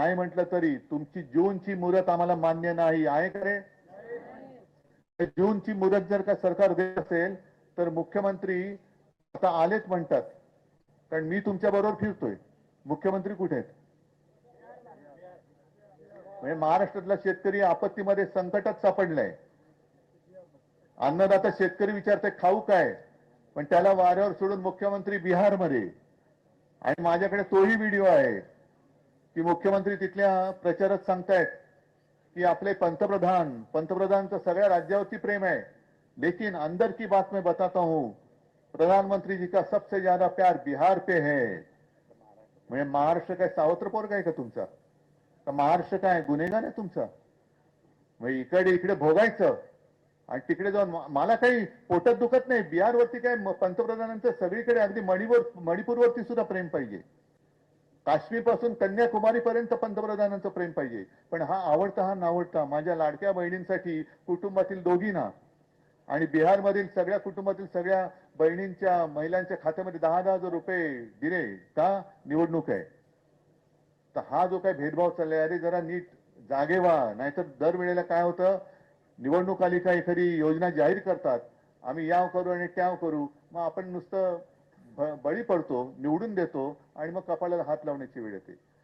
नाही म्हटलं तरी तुमची जूनची मुदत आम्हाला मान्य नाही आहे का रे? जूनची मुदत जर का सरकार देत असेल तर मुख्यमंत्री आता आलेच म्हणतात, कारण मी तुमच्या बरोबर फिरतोय. मुख्यमंत्री कुठे आहेत? म्हणजे महाराष्ट्रातला शेतकरी आपत्तीमध्ये संकटात सापडलाय. अन्नदाता शेतकरी विचारते खाऊ काय, पण त्याला वाऱ्यावर सोडून मुख्यमंत्री बिहारमध्ये. आणि माझ्याकडे तोही व्हिडिओ आहे की मुख्यमंत्री तिथल्या प्रचारक सांगतायत कि आपले पंतप्रधान तो सगळ्या राज्यावरती प्रेम है, लेकिन अंदर की बात मैं बताता हूं, प्रधानमंत्री जी का सबसे ज्यादा प्यार बिहार पे है. म्हणजे महाराष्ट्र काय सावत्र पोरगा आहे का तुमचा? का महाराष्ट्र काय गुन्हेगार आहे तुमचा? म्हणजे इकडे इकडे भोगायचं आणि तिकडे जाऊन मला काही पोटात दुखत नाही. बिहारवरती काय पंतप्रधानांचं सगळीकडे अगदी मणिपूरवरती सुद्धा प्रेम पाहिजे. काश्मीर पासून कन्याकुमारी पर्यंत पंतप्रधानांचं प्रेम पाहिजे. पण हा आवडता हा नावडता माझ्या लाडक्या बहिणींसाठी कुटुंबातील दोघींना आणि बिहारमधील सगळ्या कुटुंबातील सगळ्या बहिणींच्या महिलांच्या खात्यामध्ये 10,000 रुपये दिले का? निवडणूक आहे. तर हा जो काही भेदभाव चाललाय, अरे जरा नीट जागे व्हा. नाहीतर दर वेळेला काय होतं, निवडणूक आली का एखादी योजना जाहीर करतात, आम्ही याव करू आणि त्याव करू, मग आपण नुसतं बळी पडतो, निवडून देतो आणि मग कपाळाला हात लावण्याची वेळ येते.